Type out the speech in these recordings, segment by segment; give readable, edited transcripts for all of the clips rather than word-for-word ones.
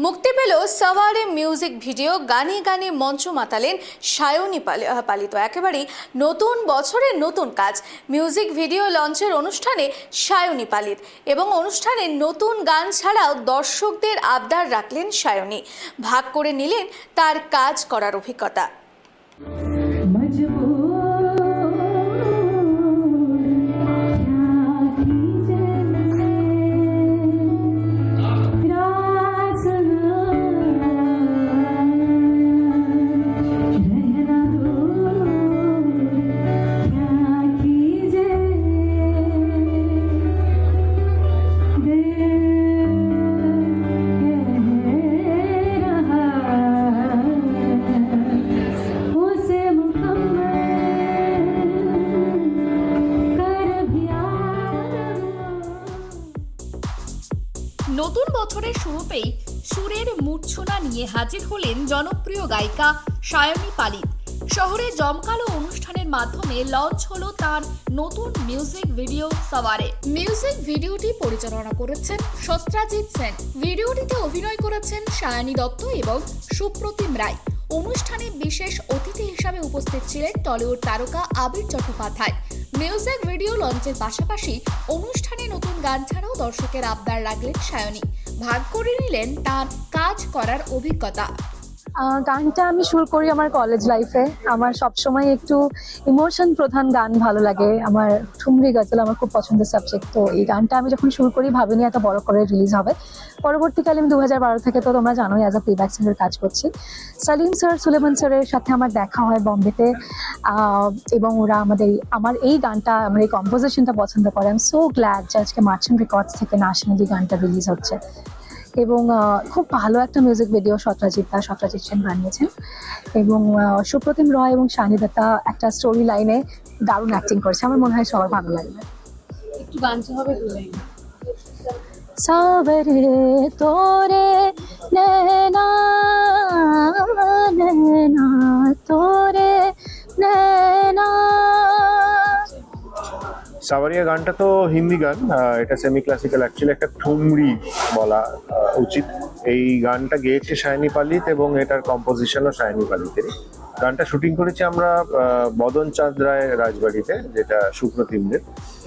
মুক্তি পেল সাওয়ারে music video. গানে গানে মঞ্চ মাতালেন সায়নী পালিত। একেবারেই নতুন বছরের নতুন কাজ। মিউজিক ভিডিও লঞ্চের অনুষ্ঠানে সায়নী পালিত এবং অনুষ্ঠানে নতুন গান ছাড়াও দর্শকদের আবদার রাখলেন সায়নী। ভাগ করে নিলেন তার কাজ করার অভিজ্ঞতা। নতুন বছরের শুরুতেই সুরের মূর্ছনা নিয়ে হাজির হলেন জনপ্রিয় গায়িকা সায়নী পালিত। শহরে জমকালো অনুষ্ঠানের মাধ্যমে লঞ্চ হলো তার নতুন মিউজিক ভিডিও সাওয়ারে। মিউজিক ভিডিওটি পরিচালনা করেছেন সত্রাজিৎ সেন। ভিডিওটিতে অভিনয় করেছেন সায়নী দত্ত এবং সুপ্রতিম রায়। অনুষ্ঠানে বিশেষ অতিথি হিসাবে উপস্থিত ছিলেন টলিউড তারকা আবির চট্টোপাধ্যায়। মিউজিক ভিডিও লঞ্চের পাশাপাশি অনুষ্ঠানে নতুন গান ছাড়াও দর্শকের আবদার রাখলেন সায়নী। ভাগ করে নিলেন তার কাজ করার অভিজ্ঞতা। গানটা আমি শুরু করি আমার কলেজ লাইফে। আমার সবসময় একটু ইমোশন প্রধান গান ভালো লাগে। আমার ঠুমরি গজল আমার খুব পছন্দের সাবজেক্ট। তো এই গানটা আমি যখন শুরু করি ভাবিনি এত বড় করে রিলিজ হবে। পরবর্তীকালে আমি 2012 থেকে, তো তোমরা জানোই, অ্যাজ আ প্লেব্যাক সিঙ্গার কাজ করছি। সালিম স্যার, সুলেমান স্যারের সাথে আমার দেখা হয় বম্বেতে, এবং ওরা আমার এই গানটা, আমার এই কম্পোজিশনটা পছন্দ করে। আই এম সো গ্ল্যাড যে আজকে মার্চেন্ট রেকর্ডস থেকে ন্যাশনালি গানটা রিলিজ হচ্ছে। এবং খুব ভালো একটা মিউজিক ভিডিও সত্রাজিৎ সেন বানিয়েছেন। এবং সুপ্রতিম রয় এবং সায়নী দত্তা একটা স্টোরি লাইনে দারুণ অ্যাক্টিং করেছে। আমার মনে হয় সবার ভালো লাগবে। একটু গান হবে সাবরে তোরে নैना नैना তোরে नैना। সাওয়ারিয়া গানটা তো হিন্দি গান, এটা সেমি ক্লাসিক্যাল, অ্যাকচুয়ালি একটা ঠুমরি বলা উচিত। এই গানটা গেয়েছে সায়নী পালিত এবং এটার কম্পোজিশনও সায়নী পালিতেরই। গানটা শুটিং করেছি আমরা মদন চাঁদ রায় রাজবাড়িতে, যেটা সুপ্রতিমদের।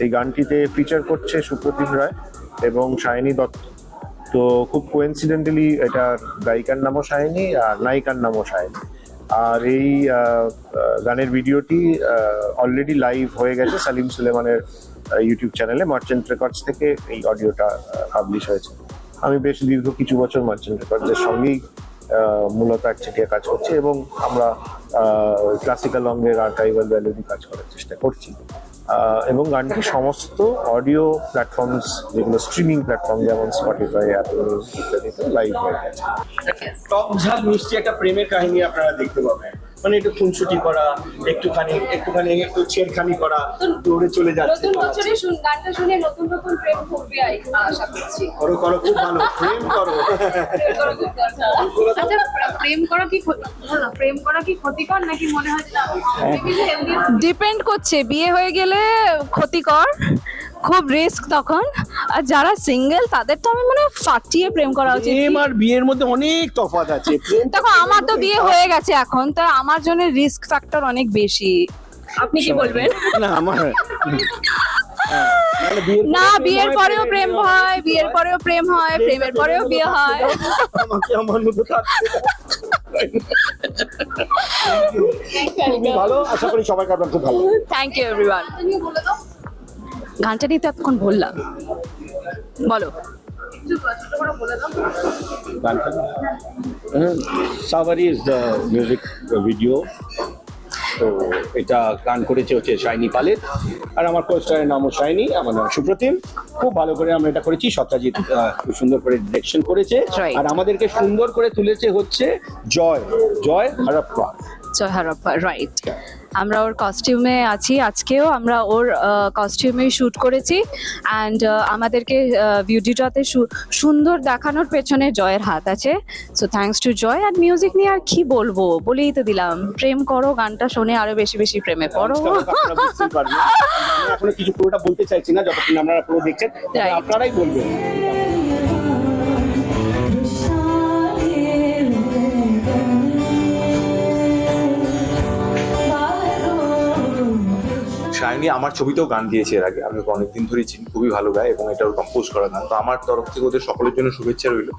এই গানটিতে ফিচার করছে সুপ্রতিম রায় এবং সায়নী দত্ত। তো খুব কোইন্সিডেন্টালি এটার গায়িকার নামও সায়নী আর নায়িকার নামও সায়নী। আর এই গানের ভিডিওটি অলরেডি লাইভ হয়ে গেছে সালিম সুলেমানের ইউটিউব চ্যানেলে। মার্চেন্ট রেকর্ডস থেকে এই অডিওটা পাবলিশ হয়েছে। আমি বেশ দীর্ঘ কিছু বছর মার্চেন্ট রেকর্ডসের সঙ্গেই মূলত একচেটিয়া কাজ করছি এবং আমরা ক্লাসিক্যাল অঙ্গের আর্কাইভাল ভ্যালুরই কাজ করার চেষ্টা করছি। এবং গানটি সমস্ত অডিও প্ল্যাটফর্মস, যেগুলো স্ট্রিমিং প্ল্যাটফর্ম যেমন স্পটিফাই, অ্যাপল ইত্যাদিতে লাইভ হয়ে গেছে। টক ঝাল মিষ্টি একটা প্রেমের কাহিনী আপনারা দেখতে পাবেন। মানে একটু খুনসুটি করা, একটুখানি একটু ছেড়খানি করা, দৌড়ে চলে যাচ্ছে। নতুন বছরে গানটা শুনে নতুন প্রেম করবে আশা করছি। করো খুব ভালো, প্রেম করো। আচ্ছা, প্রেম করা কি ক্ষতিকর নাকি মনে হয় না? ডিপেন্ড করছে। বিয়ে হয়ে গেলে ক্ষতিকর, খুব রিস্ক তখন। আর যারা সিঙ্গেল তাদের তো আমি মনে হয় ফাটিয়ে প্রেম করা উচিত। প্রেম আর বিয়ের মধ্যে অনেক তফাৎ আছে। দেখো, আমার তো বিয়ে হয়ে গেছে এখন, তো আমার জন্য রিস্ক ফ্যাক্টর অনেক বেশি। আপনি কি বলবেন? না, আমার না, বিয়ের পরেও প্রেম হয়, বিয়ের পরেও প্রেম হয়, প্রেমের পরেও বিয়ে হয়। আমাকে আমার মতো ভালো, আশা করি সবাই কাটবে খুব ভালো। Thank you everyone. গানটা নিয়ে তো এতক্ষণ বললাম, বলো। Sawari is the music video. তো এটা গান করেছে হচ্ছে সায়নী পালিত, আর আমার কোস্টারের নামও সায়নী, আমার নাম সুপ্রতিম। খুব ভালো করে আমরা এটা করেছি। সত্রাজিৎ খুব সুন্দর করে ডিরেকশন করেছে, আর আমাদেরকে সুন্দর করে তুলেছে হচ্ছে জয় হারাপ্পা। জয় হারাপ্পা, রাইট। আমরা ওর কস্টিউমে আছি, আজকেও আমরা ওর কস্টিউমেই শ্যুট করেছি। অ্যান্ড আমাদেরকে ভিডিওটাতে সুন্দর দেখানোর পেছনে জয়ের হাত আছে। So thanks to Joy. আর মিউজিক নিয়ে আর কি বলবো, বলেই তো দিলাম। প্রেম করো, গানটা শুনে আরো বেশি প্রেমে পড়ো। এখন কিছু পুরোটা বলতে চাইছি না, যতক্ষণ আপনারা পুরো দেখছেন আপনারাই বলবেন। সায়নী আমার ছবিতেও গান দিয়েছে এর আগে, আমি ওকে অনেকদিন ধরেই চিনি, খুবই ভালো গায় এবং এটা ওর কম্পোজ করা গান। তো আমার তরফ থেকে ওদের সকলের জন্য শুভেচ্ছা রইল।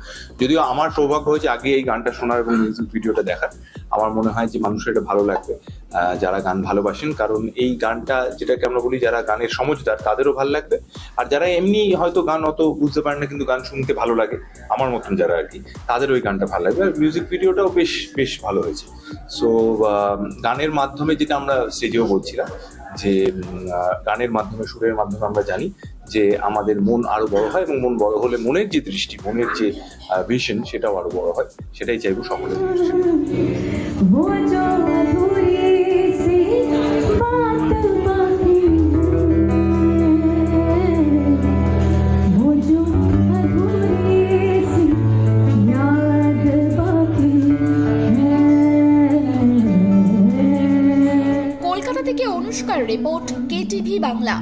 যদিও আমার সৌভাগ্য হয়েছে আগে এই গানটা শোনার এবং মিউজিক ভিডিওটা দেখার। আমার মনে হয় যে মানুষের এটা ভালো লাগবে যারা গান ভালোবাসেন, কারণ এই গানটা যেটাকে আমরা বলি যারা গানের সমঝদার তাদেরও ভালো লাগবে, আর যারা এমনি হয়তো গান অত বুঝতে পারেন না কিন্তু গান শুনতে ভালো লাগে আমার মতন যারা আর কি, তাদের ওই গানটা ভালো লাগবে। আর মিউজিক ভিডিওটাও বেশ বেশ ভালো হয়েছে। সো গানের মাধ্যমে যেটা আমরা স্টেজেও বলছিলাম যে গানের মাধ্যমে, সুরের মাধ্যমে আমরা জানি যে আমাদের মন আরো বড় হয় এবং মন বড় হলে মনের যে দৃষ্টি, মনের যে ভিশন সেটাও আরো বড় হয়। সেটাই চাইবো সকলের। কলকাতা থেকে অনুষ্কার রিপোর্ট, KTV বাংলা।